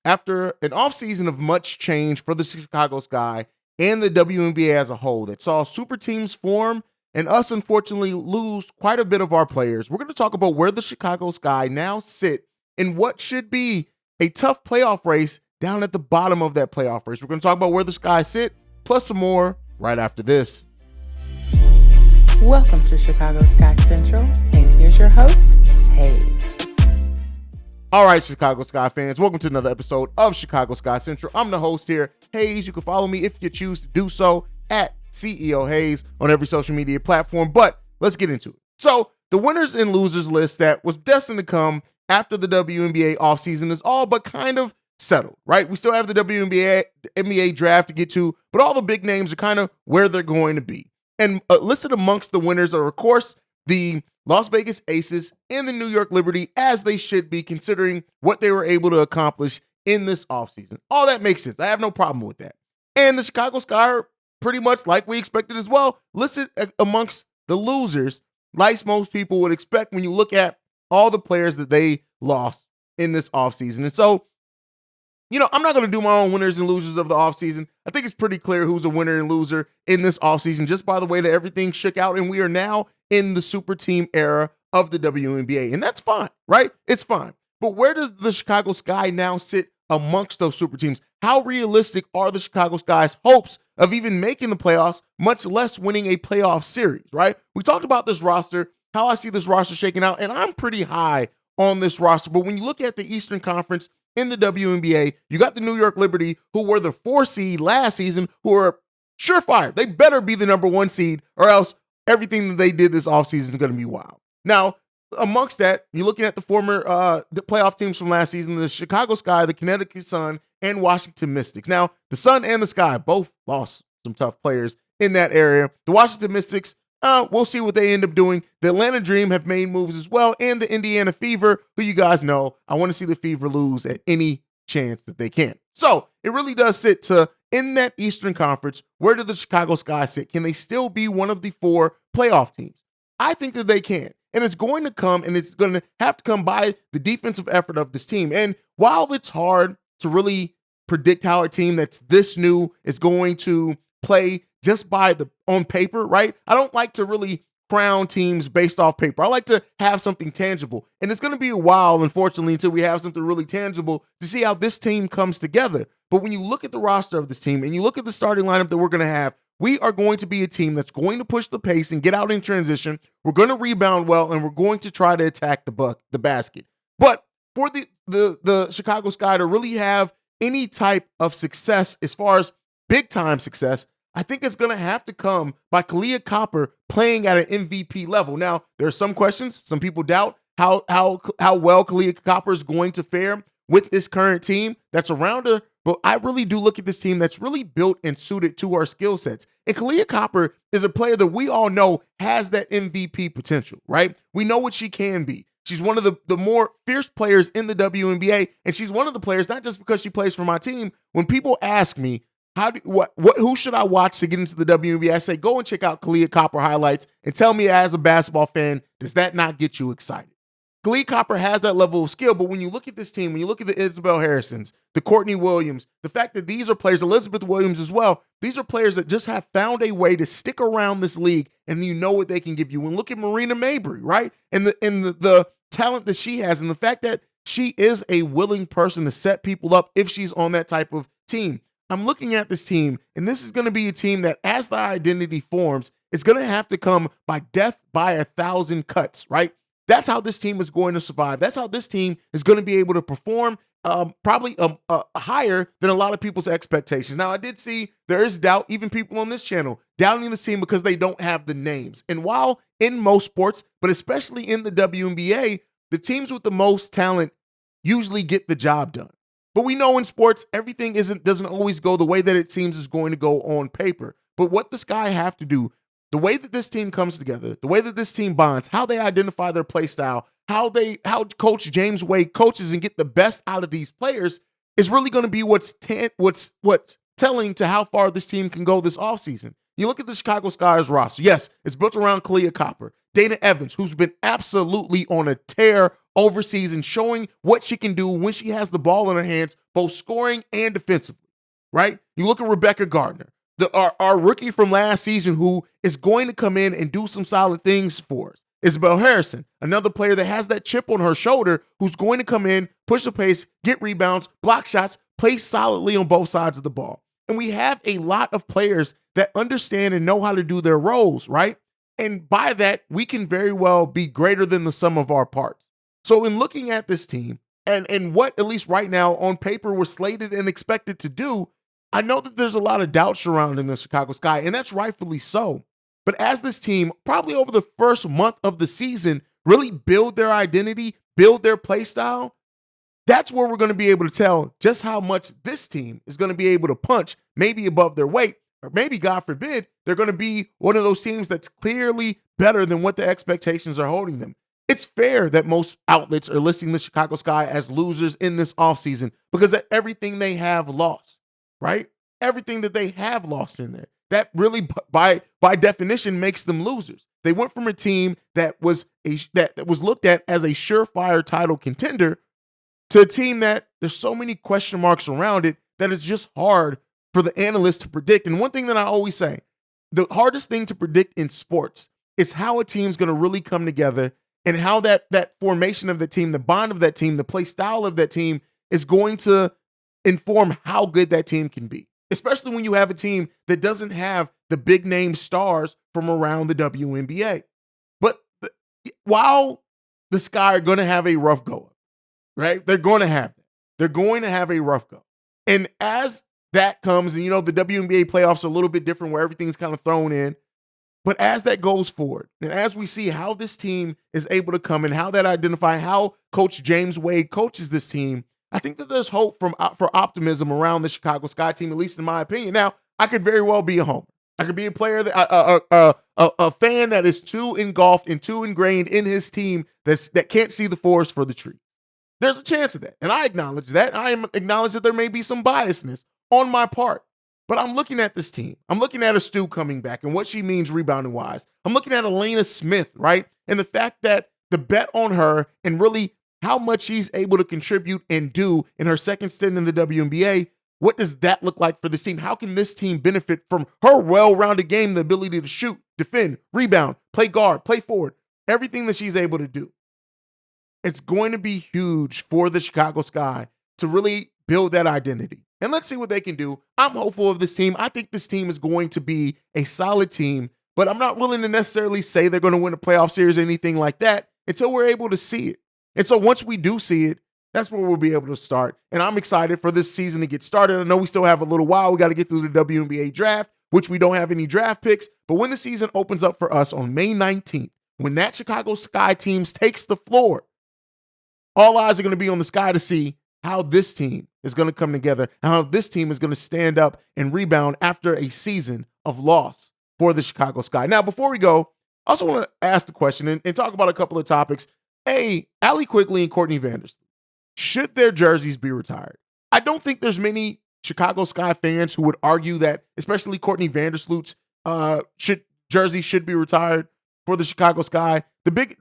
after an offseason of much change for the Chicago Sky and the WNBA as a whole that saw super teams form and us unfortunately lose quite a bit of our players, we're going to talk about where the Chicago Sky now sit in what should be a tough playoff race down at the bottom of that playoff race. We're going to talk about where the Sky sit, plus some more right after this. Welcome to Chicago Sky Central, and here's your host, Haize. All right, Chicago Sky fans, welcome to another episode of Chicago Sky Central. I'm the host here, Haize. You can follow me if you choose to do so at CEO Haize on every social media platform, but let's get into it. So the winners and losers list that was destined to come after the WNBA offseason is all but kind of settled, right? We still have the WNBA draft to get to, but all the big names are kind of where they're going to be. And listed amongst the winners are, of course, the Las Vegas Aces and the New York Liberty, as they should be, considering what they were able to accomplish in this offseason. All that makes sense. I have no problem with that. And the Chicago Sky are pretty much like we expected as well, listed amongst the losers, like most people would expect when you look at all the players that they lost in this offseason. And so, I'm not going to do my own winners and losers of the offseason. I think it's pretty clear who's a winner and loser in this offseason just by the way that everything shook out, and we are now in the super team era of the WNBA, and that's fine, right? It's fine. But where does the Chicago Sky now sit amongst those super teams? How realistic are the Chicago Sky's hopes of even making the playoffs, much less winning a playoff series, right? We talked about this roster, how I see this roster shaking out, and I'm pretty high on this roster. But when you look at the Eastern Conference in the WNBA, you got the New York Liberty, who were the 4 seed last season, who are surefire. They better be the number 1 seed, or else everything that they did this offseason is going to be wild. Now, amongst that, you're looking at the former the playoff teams from last season, the Chicago Sky, the Connecticut Sun, and Washington Mystics. Now, the Sun and the Sky both lost some tough players in that area. The Washington Mystics, we'll see what they end up doing. The Atlanta Dream have made moves as well, and the Indiana Fever, who you guys know, I want to see the Fever lose at any chance that they can. So it really does sit to, in that Eastern Conference, where do the Chicago Sky sit? Can they still be one of the 4 playoff teams? I think that they can. And it's going to come, and it's going to have to come by the defensive effort of this team. And while it's hard to really predict how a team that's this new is going to play just by on paper, right? I don't like to really crown teams based off paper. I like to have something tangible. And it's going to be a while, unfortunately, until we have something really tangible to see how this team comes together. But when you look at the roster of this team and you look at the starting lineup that we're going to have, we are going to be a team that's going to push the pace and get out in transition. We're going to rebound well, and we're going to try to attack the basket. But for the Chicago Sky to really have any type of success, as far as big-time success, I think it's going to have to come by Kahleah Copper playing at an MVP level. Now, there are some questions. Some people doubt how well Kahleah Copper is going to fare with this current team that's around her. But I really do look at this team that's really built and suited to our skill sets. And Kahleah Copper is a player that we all know has that MVP potential, right? We know what she can be. She's one of the more fierce players in the WNBA, and she's one of the players, not just because she plays for my team. When people ask me, who should I watch to get into the WNBA? I say, go and check out Kahleah Copper highlights and tell me, as a basketball fan, does that not get you excited? Kahleah Copper has that level of skill, but when you look at this team, when you look at the Isabel Harrisons, the Courtney Williams, the fact that these are players, Elizabeth Williams as well, these are players that just have found a way to stick around this league, and you know what they can give you. And look at Marina Mabry, right? And the talent that she has, and the fact that she is a willing person to set people up if she's on that type of team. I'm looking at this team, and this is going to be a team that, as the identity forms, it's going to have to come by death by 1,000 cuts, right? That's how this team is going to survive. That's how this team is going to be able to perform probably higher than a lot of people's expectations. Now, I did see there is doubt, even people on this channel, doubting the team because they don't have the names. And while in most sports, but especially in the WNBA, the teams with the most talent usually get the job done. But we know in sports, everything doesn't always go the way that it seems is going to go on paper. But what the Sky have to do, the way that this team comes together, the way that this team bonds, how they identify their play style, how Coach James Wade coaches and get the best out of these players is really going to be what's telling to how far this team can go this offseason. You look at the Chicago Sky's roster. Yes, it's built around Kahleah Copper, Dana Evans, who's been absolutely on a tear overseas and showing what she can do when she has the ball in her hands, both scoring and defensively, right? You look at Rebecca Gardner, our rookie from last season who is going to come in and do some solid things for us. Isabel Harrison, another player that has that chip on her shoulder who's going to come in, push the pace, get rebounds, block shots, play solidly on both sides of the ball. And we have a lot of players that understand and know how to do their roles, right? And by that, we can very well be greater than the sum of our parts. So in looking at this team and what, at least right now, on paper, we're slated and expected to do, I know that there's a lot of doubt surrounding the Chicago Sky, and that's rightfully so. But as this team, probably over the first month of the season, really build their identity, build their play style, that's where we're going to be able to tell just how much this team is going to be able to punch, maybe above their weight, or maybe, God forbid, they're going to be one of those teams that's clearly better than what the expectations are holding them. It's fair that most outlets are listing the Chicago Sky as losers in this offseason because of everything they have lost, right? Everything that they have lost in there. That really, by definition, makes them losers. They went from a team that was looked at as a surefire title contender to a team that there's so many question marks around it that it's just hard for the analysts to predict. And one thing that I always say, the hardest thing to predict in sports is how a team's going to really come together and how that formation of the team, the bond of that team, the play style of that team is going to inform how good that team can be. Especially when you have a team that doesn't have the big name stars from around the WNBA. But while the Sky are going to have a rough go, right? They're going to have that. They're going to have a rough go. And as that comes, and the WNBA playoffs are a little bit different where everything's kind of thrown in. But as that goes forward, and as we see how this team is able to come and how that identify how Coach James Wade coaches this team, I think that there's hope for optimism around the Chicago Sky team, at least in my opinion. Now, I could very well be a homer. I could be a player, a fan that is too engulfed and too ingrained in his team that can't see the forest for the trees. There's a chance of that, and I acknowledge that. I acknowledge that there may be some biasness on my part, but I'm looking at this team. I'm looking at Stu coming back and what she means rebounding-wise. I'm looking at Elena Smith, right, and the fact that the bet on her and really how much she's able to contribute and do in her second stint in the WNBA, what does that look like for this team? How can this team benefit from her well-rounded game, the ability to shoot, defend, rebound, play guard, play forward, everything that she's able to do? It's going to be huge for the Chicago Sky to really build that identity. And let's see what they can do. I'm hopeful of this team. I think this team is going to be a solid team, but I'm not willing to necessarily say they're going to win a playoff series or anything like that until we're able to see it. And so once we do see it, that's where we'll be able to start. And I'm excited for this season to get started. I know we still have a little while. We got to get through the WNBA draft, which we don't have any draft picks. But when the season opens up for us on May 19th, when that Chicago Sky team takes the floor, all eyes are going to be on the Sky to see how this team is going to come together and how this team is going to stand up and rebound after a season of loss for the Chicago Sky. Now, before we go, I also want to ask the question and talk about a couple of topics. Allie Quigley and Courtney Vandersloot, should their jerseys be retired? I don't think there's many Chicago Sky fans who would argue that, especially Courtney Vandersloot's jersey should be retired for the Chicago Sky.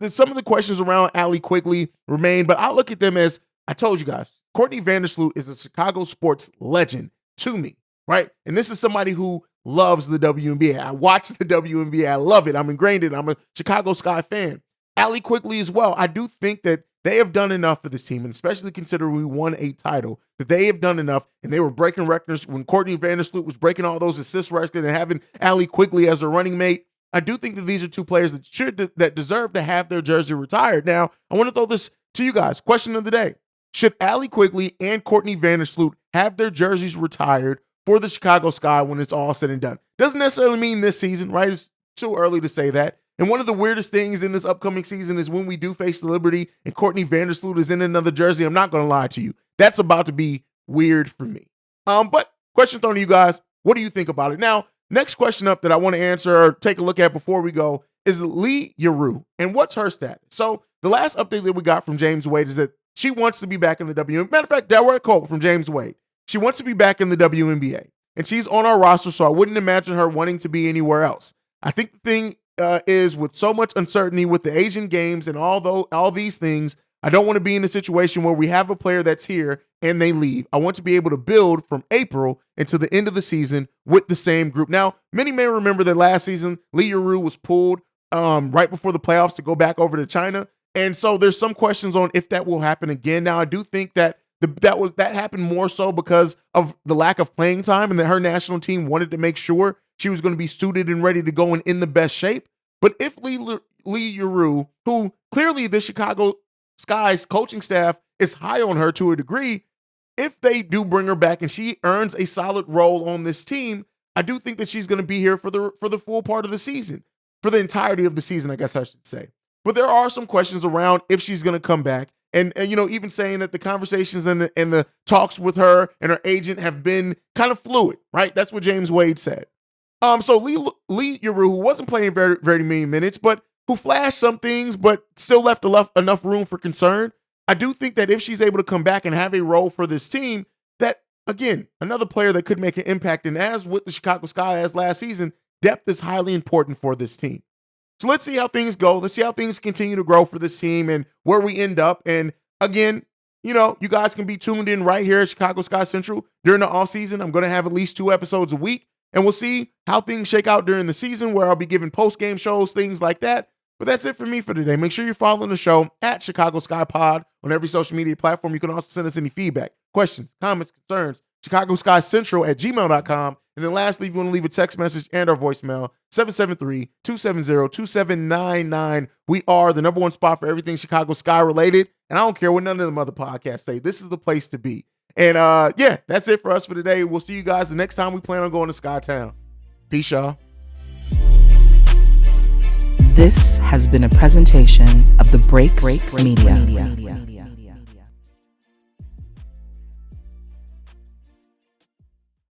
Some of the questions around Allie Quigley remain, but I look at them as, I told you guys, Courtney Vandersloot is a Chicago sports legend to me, right? And this is somebody who loves the WNBA. I watch the WNBA. I love it. I'm ingrained in it. I'm a Chicago Sky fan. Allie Quigley as well. I do think that they have done enough for this team, and especially considering we won a title, that they have done enough, and they were breaking records when Courtney Vandersloot was breaking all those assist records and having Allie Quigley as their running mate. I do think that these are two players that deserve to have their jersey retired. Now, I want to throw this to you guys. Question of the day. Should Allie Quigley and Courtney Vandersloot have their jerseys retired for the Chicago Sky when it's all said and done? Doesn't necessarily mean this season, right? It's too early to say that. And one of the weirdest things in this upcoming season is when we do face the Liberty and Courtney Vandersloot is in another jersey. I'm not going to lie to you. That's about to be weird for me. But question thrown to you guys. What do you think about it? Now, next question up that I want to answer or take a look at before we go is Yueru. And what's her status? So the last update that we got from James Wade is that she wants to be back in the WNBA. Matter of fact, that were a quote from James Wade. She wants to be back in the WNBA. And she's on our roster, so I wouldn't imagine her wanting to be anywhere else. I think the thing is with so much uncertainty with the Asian Games and all these things, I don't want to be in a situation where we have a player that's here and they leave. I want to be able to build from April until the end of the season with the same group. Now, many may remember that last season, Yueru was pulled right before the playoffs to go back over to China. And so there's some questions on if that will happen again. Now, I do think that that happened more so because of the lack of playing time and that her national team wanted to make sure she was going to be suited and ready to go and in the best shape. But if Yueru, who clearly the Chicago Sky's coaching staff is high on her to a degree, if they do bring her back and she earns a solid role on this team, I do think that she's going to be here for the full part of the season, for the entirety of the season, I guess I should say. But there are some questions around if she's going to come back. And even saying that the conversations and the talks with her and her agent have been kind of fluid, right? That's what James Wade said. So Yueru, who wasn't playing very, very many minutes, but who flashed some things, but still left enough room for concern. I do think that if she's able to come back and have a role for this team, that, again, another player that could make an impact. And as with the Chicago Sky as last season, depth is highly important for this team. So let's see how things go. Let's see how things continue to grow for this team and where we end up. And again, you guys can be tuned in right here at Chicago Sky Central during the offseason. I'm going to have at least 2 episodes a week. And we'll see how things shake out during the season, where I'll be giving post-game shows, things like that. But that's it for me for today. Make sure you're following the show at Chicago Sky Pod on every social media platform. You can also send us any feedback, questions, comments, concerns, ChicagoSkyCentral@gmail.com. And then lastly, if you want to leave a text message and our voicemail, 773-270-2799. We are the #1 spot for everything Chicago Sky related. And I don't care what none of them other podcasts say. This is the place to be. And that's it for us for today. We'll see you guys the next time we plan on going to Skytown. Peace, y'all. This has been a presentation of the Break Media.